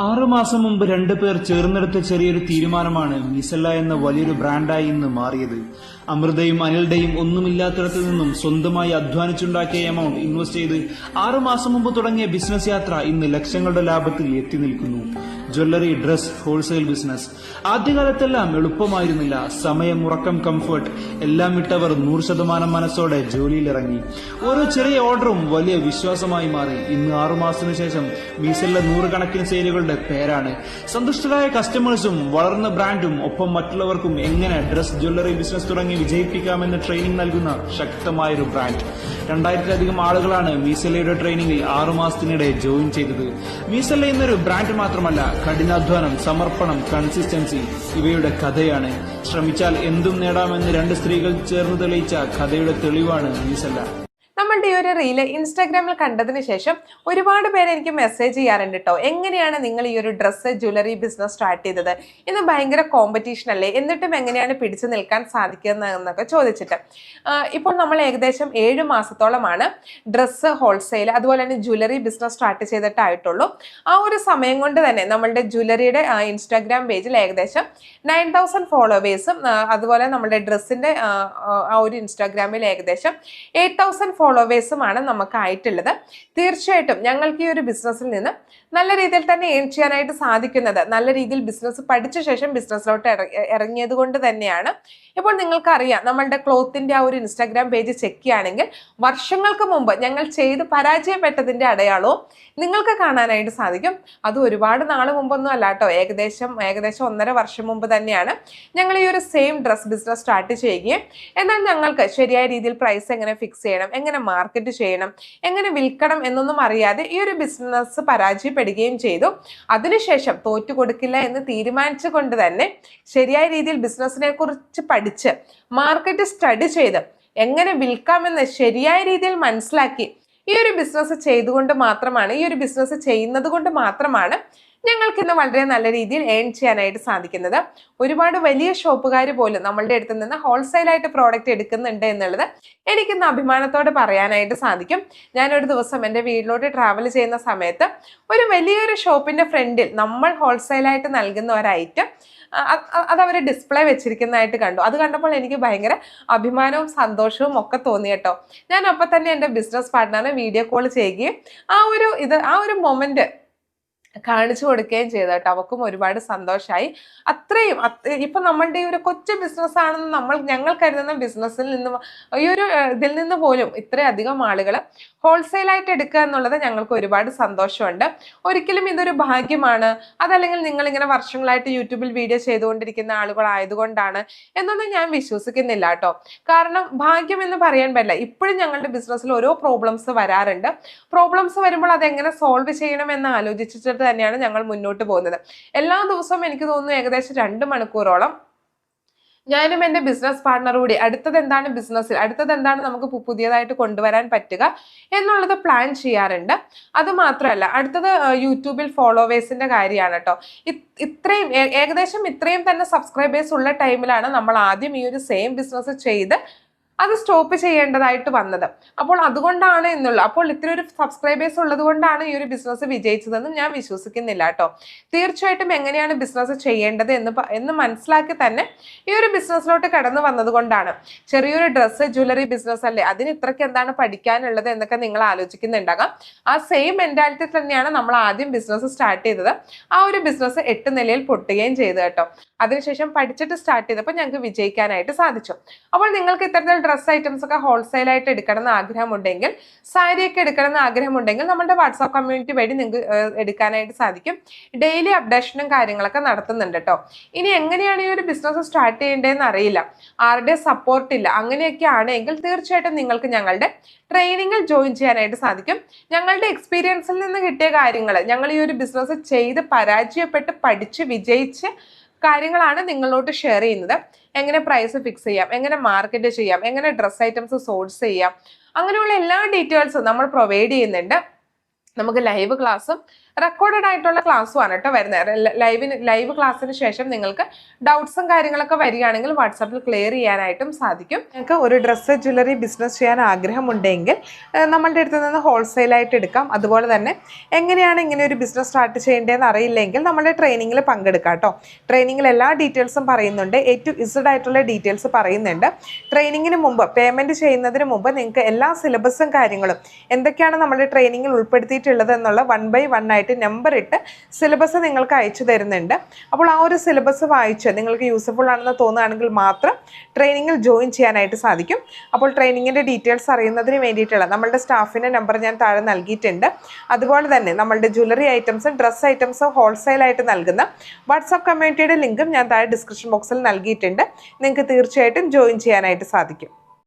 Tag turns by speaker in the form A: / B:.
A: 6 മാസം മുമ്പ് 2 പേർ ചേർന്നെടുത്ത ചെറിയൊരു തീരുമാനമാണ് മീസല്ല എന്ന വലിയൊരു ബ്രാൻഡായി ഇന്ന് മാറിയത്. അമൃതയും അനിലുടെയും ഒന്നുമില്ലാത്തിടത്തു നിന്നും സ്വന്തമായി അധ്വാനിച്ചുണ്ടാക്കിയ എമൗണ്ട് ഇൻവെസ്റ്റ് ചെയ്ത് 6 മാസം മുമ്പ് തുടങ്ങിയ ബിസിനസ് യാത്ര ഇന്ന് ലക്ഷങ്ങളുടെ ലാഭത്തിൽ എത്തി നിൽക്കുന്നു. Jewellery, dress, wholesale business. ആദ്യകാലത്തെല്ലാം എളുപ്പമായിരുന്നില്ല. സമയം, ഉറക്കം, കംഫർട്ട് എല്ലാം വിട്ടവർ 100% മനസ്സോടെ ജോലിയിലിറങ്ങി. ഓരോ ചെറിയ ഓർഡറും വലിയ വിശ്വാസമായി മാറി. ഇന്ന് 6 മാസത്തിനു ശേഷം മീസല്ല 100 കണക്കിന് സെയിലുകളുടെ പേരാണ്. സന്തുഷ്ടരായ കസ്റ്റമേഴ്സും വളർന്ന ബ്രാൻഡും ഒപ്പം മറ്റുള്ളവർക്കും എങ്ങനെ ഡ്രസ്, ജ്വല്ലറി ബിസിനസ് തുടങ്ങി വിജയിപ്പിക്കാമെന്ന് ട്രെയിനിങ് നൽകുന്ന ശക്തമായൊരു ബ്രാൻഡ്. 2000-ലധികം ആളുകളാണ് മീസല്ലയുടെ ട്രെയിനിങ്ങിൽ 6 മാസത്തിനിടെ ജോയിൻ ചെയ്തത്. മീസല്ല എന്നൊരു ബ്രാൻഡ് മാത്രമല്ല, കഠിനാധ്വാനം, സമർപ്പണം, കൺസിസ്റ്റൻസി ഇവയുടെ കഥയാണ്. ശ്രമിച്ചാൽ എന്തും നേടാമെന്ന് 2 സ്ത്രീകൾ ചേർന്ന് തെളിയിച്ച കഥയുടെ തെളിവാണ് മീസല്ല.
B: നമ്മളുടെ ഈ ഒരു റീല് ഇൻസ്റ്റാഗ്രാമിൽ കണ്ടതിന് ശേഷം ഒരുപാട് പേര് എനിക്ക് മെസ്സേജ് ചെയ്യാറുണ്ട് കേട്ടോ. എങ്ങനെയാണ് നിങ്ങൾ ഈ ഒരു ഡ്രസ്സ്, ജ്വല്ലറി ബിസിനസ് സ്റ്റാർട്ട് ചെയ്തത്? ഇന്ന് ഭയങ്കര കോമ്പറ്റീഷൻ അല്ലേ, എന്നിട്ടും എങ്ങനെയാണ് പിടിച്ചു നിൽക്കാൻ സാധിക്കുന്നതെന്നൊക്കെ ചോദിച്ചിട്ട്. ഇപ്പോൾ നമ്മൾ ഏകദേശം 7 മാസത്തോളമാണ് ഡ്രസ്സ്, ഹോൾസെയിൽ അതുപോലെ തന്നെ ജ്വല്ലറി ബിസിനസ് സ്റ്റാർട്ട് ചെയ്തിട്ടായിട്ടുള്ളൂ. ആ ഒരു സമയം കൊണ്ട് തന്നെ നമ്മളുടെ ജ്വല്ലറിയുടെ ഇൻസ്റ്റാഗ്രാം പേജിൽ ഏകദേശം 9000 ഫോളോവേഴ്സും അതുപോലെ നമ്മുടെ ഡ്രസ്സിന്റെ ആ ഒരു ഇൻസ്റ്റാഗ്രാമിൽ ഏകദേശം 8000 ഫോളോവേഴ്സുമാണ് നമുക്ക് ആയിട്ടുള്ളത്. തീർച്ചയായിട്ടും ഞങ്ങൾക്ക് ഈ ഒരു ബിസിനസ്സിൽ നിന്ന് നല്ല രീതിയിൽ തന്നെ ഏൺ ചെയ്യാനായിട്ട് സാധിക്കുന്നത് നല്ല രീതിയിൽ ബിസിനസ് പഠിച്ച ശേഷം ബിസിനസ്സിലോട്ട് ഇറങ്ങിയത് കൊണ്ട് തന്നെയാണ്. ഇപ്പോൾ നിങ്ങൾക്കറിയാം, നമ്മളുടെ ക്ലോത്തിന്റെ ആ ഒരു ഇൻസ്റ്റാഗ്രാം പേജ് ചെക്ക് ചെയ്യുകയാണെങ്കിൽ വർഷങ്ങൾക്ക് മുമ്പ് ഞങ്ങൾ ചെയ്ത് പരാജയപ്പെട്ടതിന്റെ അടയാളവും നിങ്ങൾക്ക് കാണാനായിട്ട് സാധിക്കും. അത് ഒരുപാട് നാൾ മുമ്പൊന്നും അല്ല കേട്ടോ, ഏകദേശം 1.5 വർഷം മുമ്പ് തന്നെയാണ് ഞങ്ങൾ ഈ ഒരു സെയിം ഡ്രസ് ബിസിനസ് സ്റ്റാർട്ട് ചെയ്യുകയും എന്നാൽ ഞങ്ങൾക്ക് ശരിയായ രീതിയിൽ പ്രൈസ് എങ്ങനെ ഫിക്സ് ചെയ്യണം, എങ്ങനെ മാർക്കറ്റ് ചെയ്യണം, എങ്ങനെ വിൽക്കണം എന്നൊന്നും അറിയാതെ ഈ ഒരു ബിസിനസ് പരാജയപ്പെടുകയും ചെയ്തു. അതിനുശേഷം തോറ്റു കൊടുക്കില്ല എന്ന് തീരുമാനിച്ചുകൊണ്ട് തന്നെ ശരിയായ രീതിയിൽ ബിസിനസിനെ കുറിച്ച് പഠിച്ച് മാർക്കറ്റ് സ്റ്റഡി ചെയ്ത് എങ്ങനെ വിൽക്കാമെന്ന് ശരിയായ രീതിയിൽ മനസ്സിലാക്കി ഈ ഒരു ബിസിനസ് ചെയ്തുകൊണ്ട് മാത്രമാണ്, ഈ ഒരു ബിസിനസ് ചെയ്യുന്നത് കൊണ്ട് മാത്രമാണ് ഞങ്ങൾക്ക് ഇന്ന് വളരെ നല്ല രീതിയിൽ ഏൺ ചെയ്യാനായിട്ട് സാധിക്കുന്നത്. ഒരുപാട് വലിയ ഷോപ്പുകാർ പോലും നമ്മളുടെ അടുത്ത് നിന്ന് ഹോൾസെയിലായിട്ട് പ്രോഡക്റ്റ് എടുക്കുന്നുണ്ട് എന്നുള്ളത് എനിക്കിന്ന് അഭിമാനത്തോടെ പറയാനായിട്ട് സാധിക്കും. ഞാനൊരു ദിവസം എൻ്റെ വീട്ടിലോട്ട് ട്രാവൽ ചെയ്യുന്ന സമയത്ത് ഒരു വലിയൊരു ഷോപ്പിന്റെ ഫ്രണ്ടിൽ നമ്മൾ ഹോൾസെയിലായിട്ട് നൽകുന്ന ഒരു ഐറ്റം അത് അവർ ഡിസ്പ്ലേ വെച്ചിരിക്കുന്നതായിട്ട് കണ്ടു. അത് കണ്ടപ്പോൾ എനിക്ക് ഭയങ്കര അഭിമാനവും സന്തോഷവും ഒക്കെ തോന്നി കേട്ടോ. ഞാൻ അപ്പം തന്നെ എൻ്റെ ബിസിനസ് പാർട്ട്ണറിനെ വീഡിയോ കോൾ ചെയ്യുകയും ആ ഒരു മൊമെന്റ് കാണിച്ചു കൊടുക്കുകയും ചെയ്തു കേട്ടോ. അവക്കും ഒരുപാട് സന്തോഷമായി. അത്രയും ഇപ്പൊ നമ്മളുടെ ഈ ഒരു കൊച്ചു ബിസിനസ് ആണെന്ന് ഞങ്ങൾ കരുതുന്ന ബിസിനസ്സിൽ നിന്ന് ഈ ഒരു ഇതിൽ നിന്ന് പോലും ഇത്രയധികം ആളുകൾ ഹോൾസെയിലായിട്ട് എടുക്കുക എന്നുള്ളത് ഞങ്ങൾക്ക് ഒരുപാട് സന്തോഷമുണ്ട്. ഒരിക്കലും ഇതൊരു ഭാഗ്യമാണ്, അതല്ലെങ്കിൽ നിങ്ങൾ ഇങ്ങനെ വർഷങ്ങളായിട്ട് യൂട്യൂബിൽ വീഡിയോ ചെയ്തുകൊണ്ടിരിക്കുന്ന ആളുകളായതുകൊണ്ടാണ് എന്നൊന്നും ഞാൻ വിശ്വസിക്കുന്നില്ല കേട്ടോ. കാരണം ഭാഗ്യം എന്ന് പറയാൻ പറ്റില്ല. ഇപ്പോഴും ഞങ്ങളുടെ ബിസിനസ്സിൽ ഓരോ പ്രോബ്ലംസ് വരാറുണ്ട്. പ്രോബ്ലംസ് വരുമ്പോൾ അതെങ്ങനെ സോൾവ് ചെയ്യണമെന്ന് ആലോചിച്ചിട്ട് തന്നെയാണ് ഞങ്ങൾ മുന്നോട്ട് പോകുന്നത്. എല്ലാ ദിവസവും എനിക്ക് തോന്നുന്നു ഏകദേശം 2 മണിക്കൂറോളം ഞാനും എൻ്റെ ബിസിനസ് പാർട്ട്ണർ കൂടി അടുത്തത് എന്താണ് നമുക്ക് പുതിയതായിട്ട് കൊണ്ടുവരാൻ പറ്റുക എന്നുള്ളത് പ്ലാൻ ചെയ്യാറുണ്ട്. അത് മാത്രമല്ല, അടുത്തത് യൂട്യൂബിൽ ഫോളോവേഴ്സിന്റെ കാര്യമാണ് കേട്ടോ. ഏകദേശം ഇത്രയും തന്നെ സബ്സ്ക്രൈബേഴ്സ് ഉള്ള ടൈമിലാണ് നമ്മൾ ആദ്യം ഈ ഒരു സെയിം ബിസിനസ് ചെയ്ത് അത് സ്റ്റോപ്പ് ചെയ്യേണ്ടതായിട്ട് വന്നത്. അപ്പോൾ അതുകൊണ്ടാണ് അപ്പോൾ ഇത്ര ഒരു സബ്സ്ക്രൈബേഴ്സ് ഉള്ളത് കൊണ്ടാണ് ഈ ഒരു ബിസിനസ് വിജയിച്ചതെന്ന് ഞാൻ വിശ്വസിക്കുന്നില്ല കേട്ടോ. തീർച്ചയായിട്ടും എങ്ങനെയാണ് ബിസിനസ് ചെയ്യേണ്ടത് എന്ന് മനസ്സിലാക്കി തന്നെ ഈ ഒരു ബിസിനസ്സിലോട്ട് കടന്നു വന്നത് കൊണ്ടാണ്. ചെറിയൊരു ഡ്രസ്സ്, ജ്വല്ലറി ബിസിനസ് അല്ലേ, അതിന് ഇത്രയ്ക്ക് എന്താണ് പഠിക്കാനുള്ളത് എന്നൊക്കെ നിങ്ങൾ ആലോചിക്കുന്നുണ്ടാകാം. ആ സെയിം മെന്റാലിറ്റി തന്നെയാണ് നമ്മൾ ആദ്യം ബിസിനസ് സ്റ്റാർട്ട് ചെയ്തത്. ആ ഒരു ബിസിനസ് 8 നിലയിൽ പൊട്ടുകയും ചെയ്തു കേട്ടോ. അതിനുശേഷം പഠിച്ചിട്ട് സ്റ്റാർട്ട് ചെയ്തപ്പോൾ ഞങ്ങൾക്ക് വിജയിക്കാനായിട്ട് സാധിച്ചു. അപ്പോൾ നിങ്ങൾക്ക് ഇത്തരത്തിൽ ഡ്രസ് ഐറ്റംസ് ഒക്കെ ഹോൾസെയിലായിട്ട് എടുക്കണം എന്ന് ആഗ്രഹമുണ്ടെങ്കിൽ, സാരിയൊക്കെ എടുക്കണം എന്ന് ആഗ്രഹമുണ്ടെങ്കിൽ നമ്മുടെ വാട്സാപ്പ് കമ്മ്യൂണിറ്റി വഴി നിങ്ങൾക്ക് എടുക്കാനായിട്ട് സാധിക്കും. ഡെയിലി അപ്ഡേഷനും കാര്യങ്ങളൊക്കെ നടത്തുന്നുണ്ട് കേട്ടോ. ഇനി എങ്ങനെയാണ് ഈ ഒരു ബിസിനസ് സ്റ്റാർട്ട് ചെയ്യേണ്ടതെന്ന് അറിയില്ല, ആരുടെ സപ്പോർട്ട് ഇല്ല, അങ്ങനെയൊക്കെ ആണെങ്കിൽ തീർച്ചയായിട്ടും നിങ്ങൾക്ക് ഞങ്ങളുടെ ട്രെയിനിങ്ങിൽ ജോയിൻ ചെയ്യാനായിട്ട് സാധിക്കും. ഞങ്ങളുടെ എക്സ്പീരിയൻസിൽ നിന്ന് കിട്ടിയ കാര്യങ്ങൾ, ഞങ്ങൾ ഈ ഒരു ബിസിനസ് ചെയ്ത് പരാജയപ്പെട്ട് പഠിച്ച് വിജയിച്ച് കാര്യങ്ങളാണ് നിങ്ങളോട്ട് ഷെയർ ചെയ്യുന്നത്. എങ്ങനെ പ്രൈസ് ഫിക്സ് ചെയ്യാം, എങ്ങനെ മാർക്കറ്റ് ചെയ്യാം, എങ്ങനെ ഡ്രസ് ഐറ്റംസ് സോഴ്സ് ചെയ്യാം, അങ്ങനെയുള്ള എല്ലാ ഡീറ്റെയിൽസും നമ്മൾ പ്രൊവൈഡ് ചെയ്യുന്നുണ്ട്. നമുക്ക് ലൈവ് ക്ലാസ്സും റെക്കോർഡഡ് ആയിട്ടുള്ള ക്ലാസ്സും ആണ് കേട്ടോ വരുന്നത്. ലൈവ് ക്ലാസ്സിന് ശേഷം നിങ്ങൾക്ക് ഡൗട്ട്സും കാര്യങ്ങളൊക്കെ വരികയാണെങ്കിൽ വാട്സാപ്പിൽ ക്ലിയർ ചെയ്യാനായിട്ടും സാധിക്കും. നിങ്ങൾക്ക് ഒരു ഡ്രസ്സ് ജ്വല്ലറി ബിസിനസ് ചെയ്യാൻ ആഗ്രഹമുണ്ടെങ്കിൽ നമ്മളുടെ അടുത്ത് നിന്ന് ഹോൾസെയിലായിട്ട് എടുക്കാം. അതുപോലെ തന്നെ എങ്ങനെയാണ് ഇങ്ങനെ ഒരു ബിസിനസ് സ്റ്റാർട്ട് ചെയ്യേണ്ടതെന്ന് അറിയില്ലെങ്കിൽ നമ്മുടെ ട്രെയിനിങ്ങിൽ പങ്കെടുക്കാം കേട്ടോ. ട്രെയിനിങ്ങിൽ എല്ലാ ഡീറ്റെയിൽസും പറയുന്നുണ്ട്, A to Z ആയിട്ടുള്ള ഡീറ്റെയിൽസ് പറയുന്നുണ്ട്. ട്രെയിനിങ്ങിന് മുമ്പ് പേയ്മെൻറ്റ് ചെയ്യുന്നതിന് മുമ്പ് നിങ്ങൾക്ക് എല്ലാ സിലബസും കാര്യങ്ങളും എന്തൊക്കെയാണ് നമ്മുടെ ട്രെയിനിങ്ങിൽ ഉൾപ്പെടുത്തിയിട്ടുള്ളത് എന്നുള്ള 1 by 1 ആയിട്ട് നമ്പർ ഇട്ട് സിലബസ് നിങ്ങൾക്ക് അയച്ചു തരുന്നുണ്ട്. അപ്പോൾ ആ ഒരു സിലബസ് വായിച്ച് നിങ്ങൾക്ക് യൂസ്ഫുൾ ആണെന്ന് തോന്നുകയാണെങ്കിൽ മാത്രം ട്രെയിനിങ്ങിൽ ജോയിൻ ചെയ്യാനായിട്ട് സാധിക്കും. അപ്പോൾ ട്രെയിനിങ്ങിൻ്റെ ഡീറ്റെയിൽസ് അറിയുന്നതിന് വേണ്ടിയിട്ടുള്ള നമ്മളുടെ സ്റ്റാഫിൻ്റെ നമ്പർ ഞാൻ താഴെ നൽകിയിട്ടുണ്ട്. അതുപോലെ തന്നെ നമ്മളുടെ ജ്വല്ലറി ഐറ്റംസും ഡ്രസ്സ് ഐറ്റംസും ഹോൾസെയിലായിട്ട് നൽകുന്ന വാട്സാപ്പ് കമ്മ്യൂണിറ്റിയുടെ ലിങ്കും ഞാൻ താഴെ ഡിസ്ക്രിപ്ഷൻ ബോക്സിൽ നൽകിയിട്ടുണ്ട്. നിങ്ങൾക്ക് തീർച്ചയായിട്ടും ജോയിൻ ചെയ്യാനായിട്ട് സാധിക്കും.